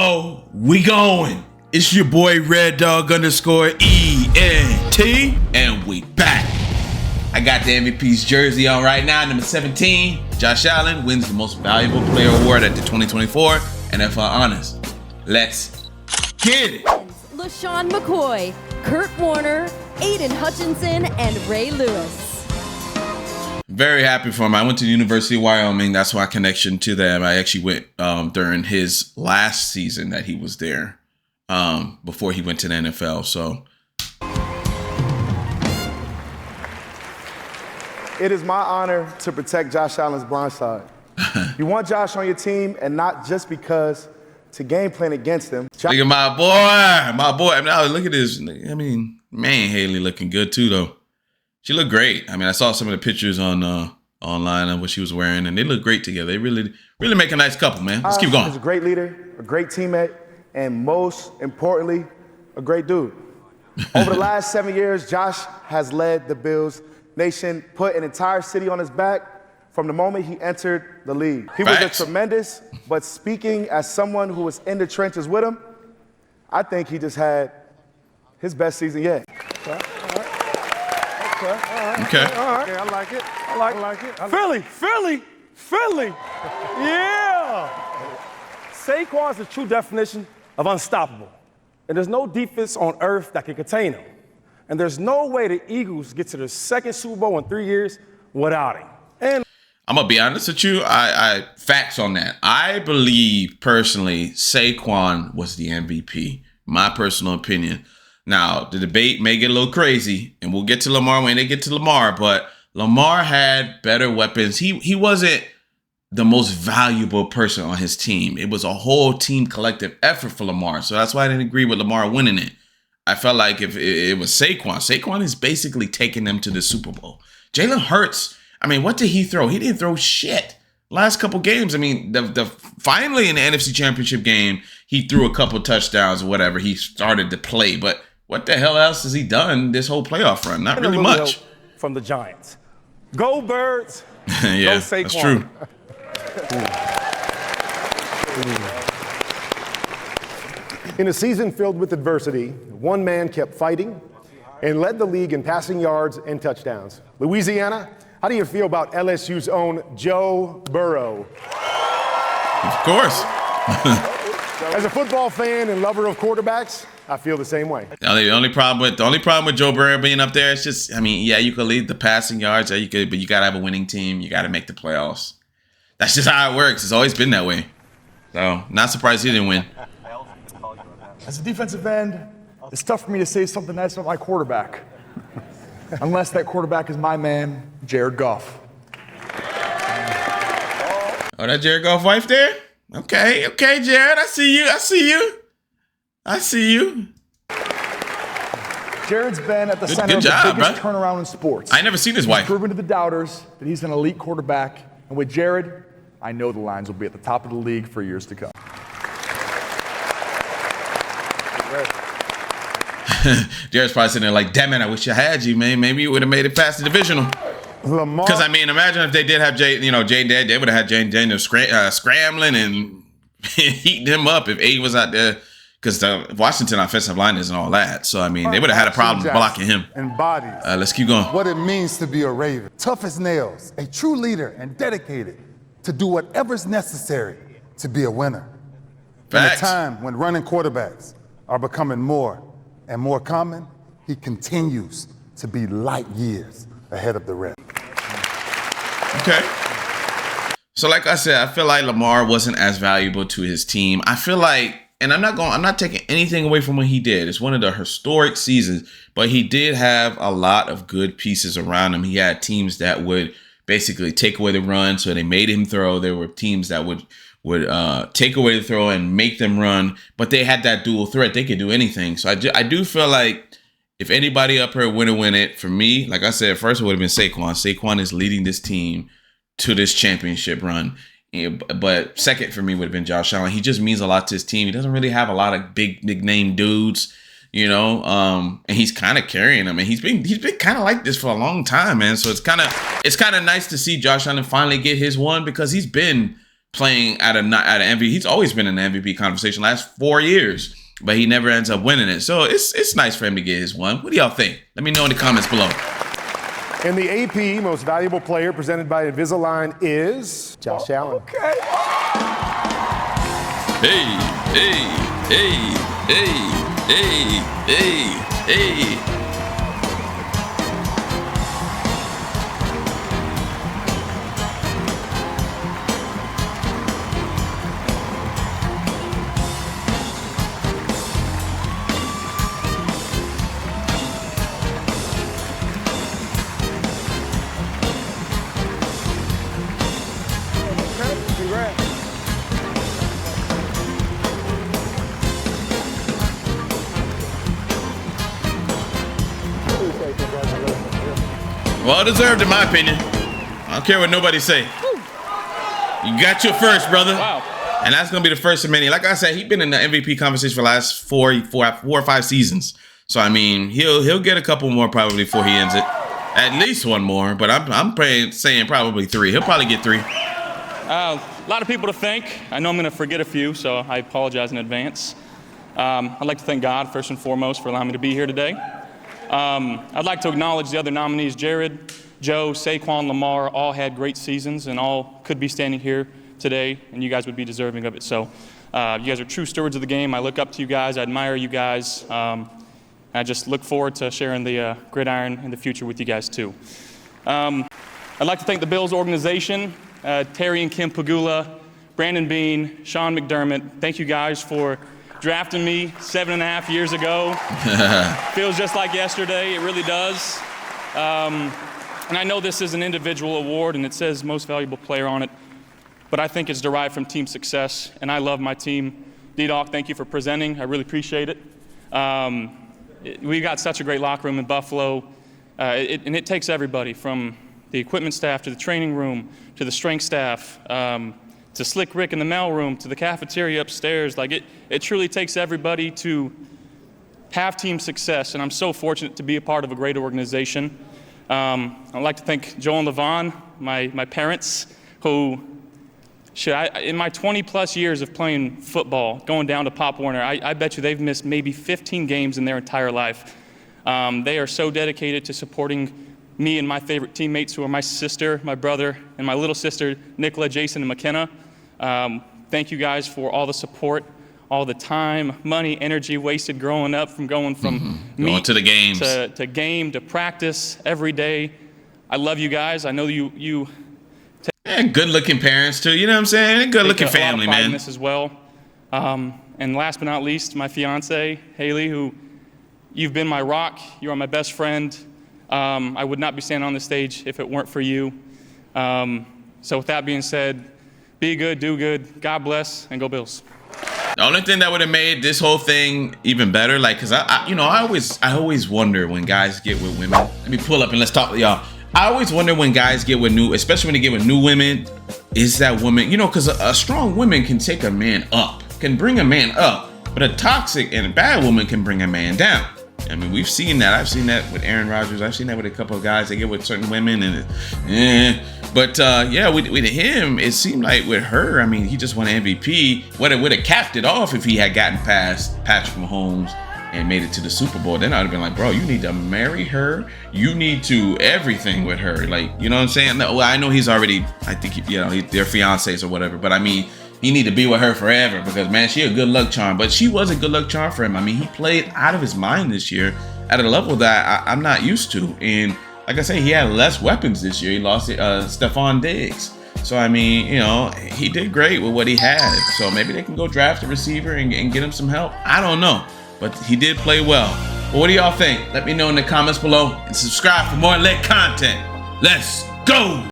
go. We going. It's your boy Red Dawg _ENT, and we back. I got the MVP's jersey on right now, number 17. Josh Allen wins the Most Valuable Player Award at the 2024 NFL Honors. Let's get it. LaShawn McCoy, Kurt Warner, Aiden Hutchinson, and Ray Lewis. Very happy for him. I went to the University of Wyoming. That's my connection to them. I actually went during his last season that he was there, before he went to the NFL. So it is my honor to protect Josh Allen's blind side. You want Josh on your team, and not just because to game plan against him. Look at my boy. I mean, look at this. I mean, man, Haley looking good too, though. She looked great. I mean, I saw some of the pictures on online of what she was wearing, and they look great together. They really make a nice couple, man. Let's keep going. He's a great leader, a great teammate, and most importantly, a great dude. Over the last 7 years, Josh has led the Bills Nation, put an entire city on his back from the moment he entered the league. He was a tremendous, but speaking as someone who was in the trenches with him, I think he just had his best season yet. Okay. I like it. I like it. Philly. Yeah. Saquon's the true definition of unstoppable. And there's no defense on earth that can contain him. And there's no way the Eagles get to their second Super Bowl in 3 years without him. And I'm going to be honest with you. I facts on that. I believe personally Saquon was the MVP. My personal opinion. Now, the debate may get a little crazy, and we'll get to Lamar when they get to Lamar, but Lamar had better weapons. He wasn't the most valuable person on his team. It was a whole team collective effort for Lamar, so that's why I didn't agree with Lamar winning it. I felt like if it was Saquon is basically taking them to the Super Bowl. Jalen Hurts, I mean, what did he throw? He didn't throw shit. Last couple games, I mean, finally in the NFC Championship game, he threw a couple touchdowns or whatever. He started to play, but what the hell else has he done this whole playoff run? Not really much. From the Giants. Go Birds. Yeah, go Saquon. That's true. In a season filled with adversity, one man kept fighting and led the league in passing yards and touchdowns. Louisiana, how do you feel about LSU's own Joe Burrow? Of course. As a football fan and lover of quarterbacks, I feel the same way. The only problem with Joe Burrow being up there is just, I mean, yeah, you could lead the passing yards, but you got to have a winning team. You got to make the playoffs. That's just how it works. It's always been that way. So, not surprised he didn't win. As a defensive end, it's tough for me to say something nice about my quarterback. Unless that quarterback is my man, Jared Goff. Oh, that Jared Goff wife there? Okay, Jared, I see you. Jared's been at the center of the biggest turnaround in sports. I never seen his wife. He's proven to the doubters that he's an elite quarterback. And with Jared, I know the Lions will be at the top of the league for years to come. Jared's probably sitting there like, damn it, I wish I had you, man. Maybe you would have made it past the divisional. Because, I mean, imagine if they did have Jay dead, they would have had Jay Daniels scrambling and heating him up if A was out there. Because the Washington offensive line isn't all that. So, I mean, they would have had a problem blocking him. Embodies let's keep going. what it means to be a Raven. Tough as nails, a true leader and dedicated to do whatever's necessary to be a winner. Facts. In a time when running quarterbacks are becoming more and more common, he continues to be light years ahead of the rest. Okay. So like I said, I feel like Lamar wasn't as valuable to his team. I feel like, and I'm not taking anything away from what he did. It's one of the historic seasons, but he did have a lot of good pieces around him. He had teams that would basically take away the run, so they made him throw. There were teams that would take away the throw and make them run, but they had that dual threat. They could do anything. So I do feel like if anybody up here would have win it, for me, like I said, first it would have been Saquon. Saquon is leading this team to this championship run. But second for me would have been Josh Allen. He just means a lot to his team. He doesn't really have a lot of big name dudes, and he's kind of carrying them. And he's been kind of like this for a long time, man. So it's kind of nice to see Josh Allen finally get his one, because he's been playing at an MVP. He's always been in the MVP conversation last 4 years, but he never ends up winning it. So it's nice for him to get his one. What do y'all think? Let me know in the comments below. And the AP Most Valuable Player presented by Invisalign is Josh Allen. Okay. Hey, hey, hey, hey, hey, hey. Well deserved, in my opinion. I don't care what nobody say. You got your first, brother. Wow. And that's gonna be the first of many. Like I said, he's been in the MVP conversation for the last four or five seasons. So I mean, he'll get a couple more probably before he ends it. At least one more, but I'm saying probably 3. He'll probably get 3. A lot of people to thank. I know I'm going to forget a few, so I apologize in advance. I'd like to thank God, first and foremost, for allowing me to be here today. I'd like to acknowledge the other nominees, Jared, Joe, Saquon, Lamar, all had great seasons and all could be standing here today, and you guys would be deserving of it. So you guys are true stewards of the game. I look up to you guys. I admire you guys. I just look forward to sharing the gridiron in the future with you guys, too. I'd like to thank the Bills organization, Terry and Kim Pagula, Brandon Bean, Sean McDermott. Thank you guys for drafting me 7.5 years ago. Feels just like yesterday. It really does. And I know this is an individual award, and it says Most Valuable Player on it, but I think it's derived from team success, and I love my team. Dawg, thank you for presenting. I really appreciate it. We got such a great locker room in Buffalo, and it takes everybody from the equipment staff to the training room to the strength staff to Slick Rick in the mail room to the cafeteria upstairs. Like it truly takes everybody to have team success, and I'm so fortunate to be a part of a great organization. I'd like to thank Joel and LaVon, my parents, who in my 20-plus years of playing football, going down to Pop Warner, I bet you they've missed maybe 15 games in their entire life. They are so dedicated to supporting me and my favorite teammates, who are my sister, my brother, and my little sister, Nicola, Jason, and McKenna. Thank you guys for all the support, all the time, money, energy wasted growing up, from going going to the games, to game, to practice every day. I love you guys. I know you and good-looking parents too. You know what I'm saying? Good-looking family, man. In man. this as well. And last but not least, my fiance Haley, who you've been my rock. You are my best friend. I would not be standing on the stage if it weren't for you. So with that being said, be good, do good. God bless, and go Bills. The only thing that would have made this whole thing even better, like, cause I always wonder when guys get with women. Let me pull up and let's talk to y'all. I always wonder when guys get with especially when they get with new women, is that woman, cause a strong woman can take a man up, can bring a man up, but a toxic and a bad woman can bring a man down. I mean, we've seen that. I've seen that with Aaron Rodgers. I've seen that with a couple of guys. They get with certain women, But with him, it seemed like with her, I mean, he just won MVP. What it would have capped it off if he had gotten past Patrick Mahomes and made it to the Super Bowl. Then I'd have been like, bro, you need to marry her. You need to everything with her. Like, you know what I'm saying? Well, I know he's already, I think, they're fiancés or whatever. But I mean, he need to be with her forever because, man, she a good luck charm. But she was a good luck charm for him. I mean, he played out of his mind this year at a level that I'm not used to. And like I say, he had less weapons this year. He lost Stephon Diggs. So, I mean, he did great with what he had. So maybe they can go draft a receiver and get him some help. I don't know. But he did play well. But what do y'all think? Let me know in the comments below and subscribe for more lit content. Let's go!